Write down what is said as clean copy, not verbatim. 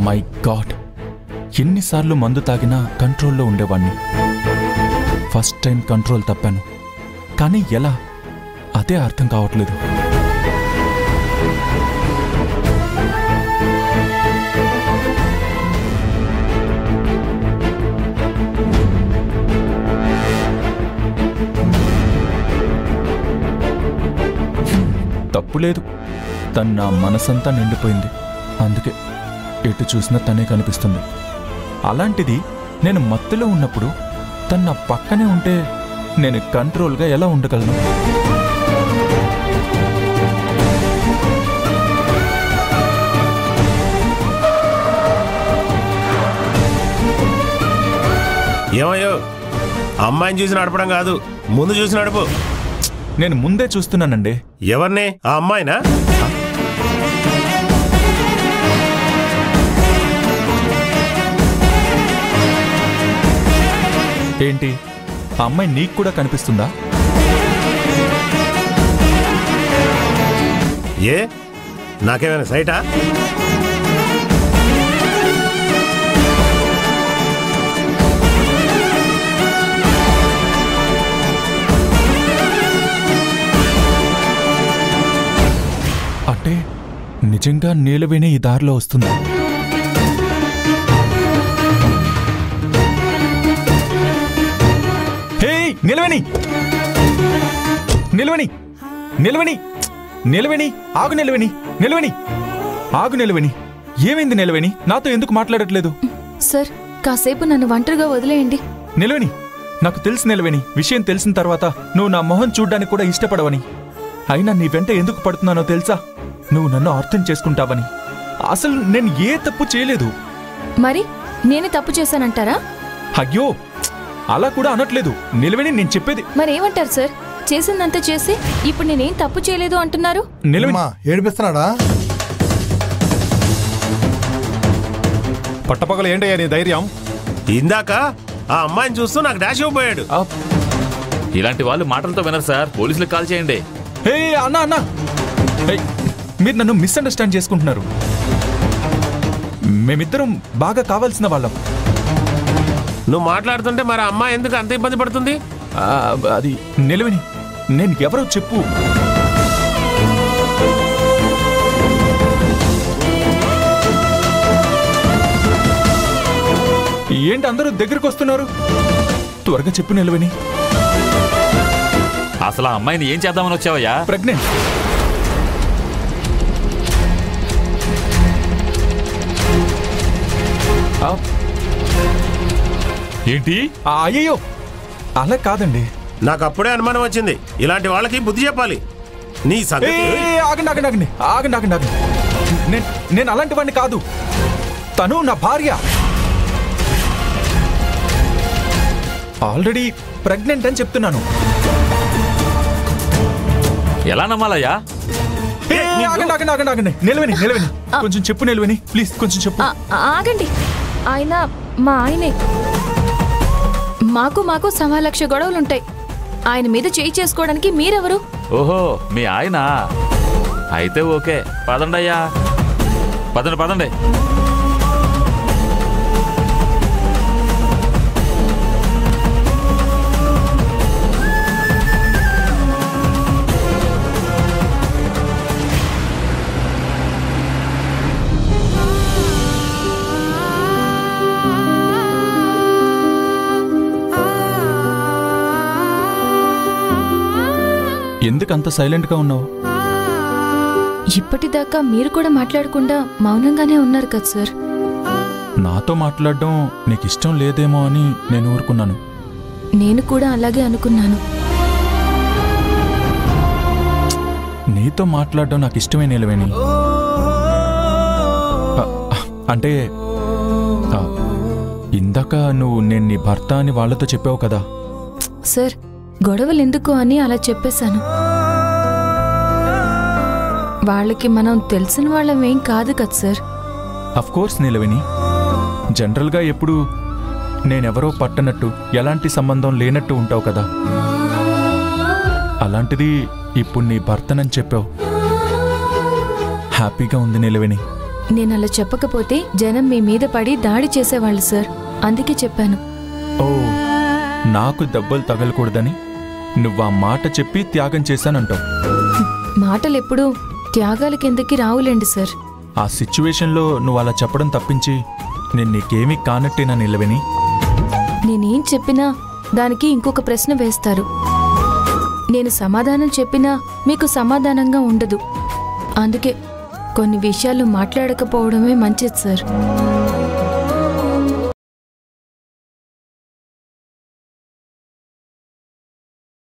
My God, ఎన్నిసార్లు మందు తాగినా కంట్రోల్లో ఉండేవాణ్ణి. ఫస్ట్ టైం కంట్రోల్ తప్పాను. కానీ ఎలా, అదే అర్థం కావట్లేదు. తప్పులేదు, తను నా మనసంతా నిండిపోయింది. అందుకే ఎటు చూసినా తనే కనిపిస్తుంది. అలాంటిది నేను మత్తులో ఉన్నప్పుడు తను నా పక్కనే ఉంటే నేను కంట్రోల్గా ఎలా ఉండగలను? ఏమయ్యో, అమ్మాయిని చూసి నడపడం కాదు, ముందు చూసి నడుపు. నేను ముందే చూస్తున్నానండి. ఎవరిని? ఆ అమ్మాయినా? ఏంటి, ఆ అమ్మాయి నీకు కూడా కనిపిస్తుందా? ఏ, నాకేమైనా సైటా? అంటే నిజంగా నీలవేణి ఈ దారిలో వస్తుందా? హే నిలవేణి, నిలవేణి, నిలవేణి, నిలవేణి, ఆగు నిలవేణి, నిలవేణి, ఆగు నిలవేణి. ఏమైంది నిలవేణి? నాతో ఎందుకు మాట్లాడట్లేదు? సార్, కాసేపు నన్ను ఒంటరిగా వదిలేయండి. నిలవేణి, నాకు తెలుసు నిలవేణి, విషయం తెలిసిన తర్వాత నువ్వు నా మొహం చూడ్డానికి కూడా ఇష్టపడవని. అయినా నీ వెంట ఎందుకు పడుతున్నానో తెలుసా? నువ్వు నన్ను అర్థం చేసుకుంటావని. అసలు నేను ఏ తప్పు చేయలేదు. మరి నేను తప్పు చేశానంటారా? అయ్యో, అలా కూడా అనట్లేదు నిలవేణి, నేను చెప్పేది. మరేమంటారు సార్? చేసిందంతా చేసి ఇప్పుడు నేనేం తప్పు చేయలేదు అంటున్నారు? నిలవేణి ఏడిపిస్తున్నాడా? పట్టపగలు ఏంటయ్యా నీ ధైర్యం? ఇందాక ఆ అమ్మాయిని చూస్తూ నాకు డాష్ ఇవ్వబోయాడు. ఇలాంటి వాళ్ళు మాటలతో వినరు సార్, పోలీసులకు కాల్ చేయండి. హే అన్నా, అన్నా, మీరు నన్ను మిస్అండర్స్టాండ్ చేసుకుంటున్నారు. మేమిద్దరం బాగా కావాల్సిన వాళ్ళం. నువ్వు మాట్లాడుతుంటే మరి అమ్మాయి ఎందుకు అంత ఇబ్బంది పడుతుంది? అది నిలవేణి, నేను ఎవరో చెప్పు. ఏంటి అందరూ దగ్గరకు వస్తున్నారు? త్వరగా చెప్పు నిలవేణి. అసలు ఆ అమ్మాయిని ఏం చేద్దామని వచ్చావయ్యా? ప్రెగ్నెంట్. ఏంటి? అయ్యో, అలా కాదండి. నాకు అప్పుడే అనుమానం వచ్చింది. ఇలాంటి వాళ్ళకి బుద్ధి చెప్పాలి. నీ సంగతి. ఆగండి. నేను అలాంటి వాడిని కాదు. తను నా భార్య. ఆల్రెడీ ప్రెగ్నెంట్ అని చెప్తున్నాను. ఎలా నమ్మాలయ్యా? ఆగండి. నిలవేణి, కొంచెం చెప్పు నిలవేణి, ప్లీజ్ కొంచెం చెప్పు. ఆగండి. ఆయన మా ఆయనే. మాకు సమాలక్ష గొడవలుంటాయి. ఆయన మీద చేయి చేసుకోవడానికి మీరెవరు? ఓహో, మీ ఆయన. అయితే ఓకే, పదండి అయ్యా, పదండి. ఎందుకంత సైలెంట్గా ఉన్నావు? ఇప్పటిదాకా మీరు కూడా మాట్లాడకుండా మౌనంగానే ఉన్నారు కదా సార్. నాతో మాట్లాడడం నీకు ఇష్టం లేదేమో అని నేను ఊరుకున్నాను. నేను కూడా అలాగే అనుకున్నాను. నీతో మాట్లాడడం నాకు ఇష్టమే నిలవేణి. అంటే ఇందాక నువ్వు నేను నీ భర్త అని వాళ్ళతో చెప్పావు కదా సార్. గొడవలు ఎందుకు అని అలా చెప్పేశాను. వాళ్ళకి మనం తెలిసిన వాళ్ళమేం కాదు కదా సార్. అఫ్కోర్స్ నిలవేణి, జనరల్గా ఎప్పుడు నేనెవరో పట్టనట్టు ఎలాంటి సంబంధం లేనట్టు ఉంటావు కదా. అలాంటిది ఇప్పుడు నీ భర్తనని చెప్పావు. హ్యాపీగా ఉంది నిలవేణి. నేను అలా చెప్పకపోతే జనం మీ మీద పడి దాడి చేసేవాళ్ళు సార్. అందుకే చెప్పాను. ఓ, నాకు దెబ్బలు తగలకూడదని నువ్వు ఆ మాట చెప్పి త్యాగం చేశానంటావు. మాటలెప్పుడూ త్యాగాల కిందకి రావులేండి సార్. ఆ సిచ్యువేషన్లో నువ్వు అలా చెప్పడం తప్పించి నేను నీకేమీ కానట్టేనా నిలవని? నేనేం చెప్పినా దానికి ఇంకొక ప్రశ్న వేస్తారు. నేను సమాధానం చెప్పినా మీకు సమాధానంగా ఉండదు. అందుకే కొన్ని విషయాలు మాట్లాడకపోవడమే మంచిది సార్.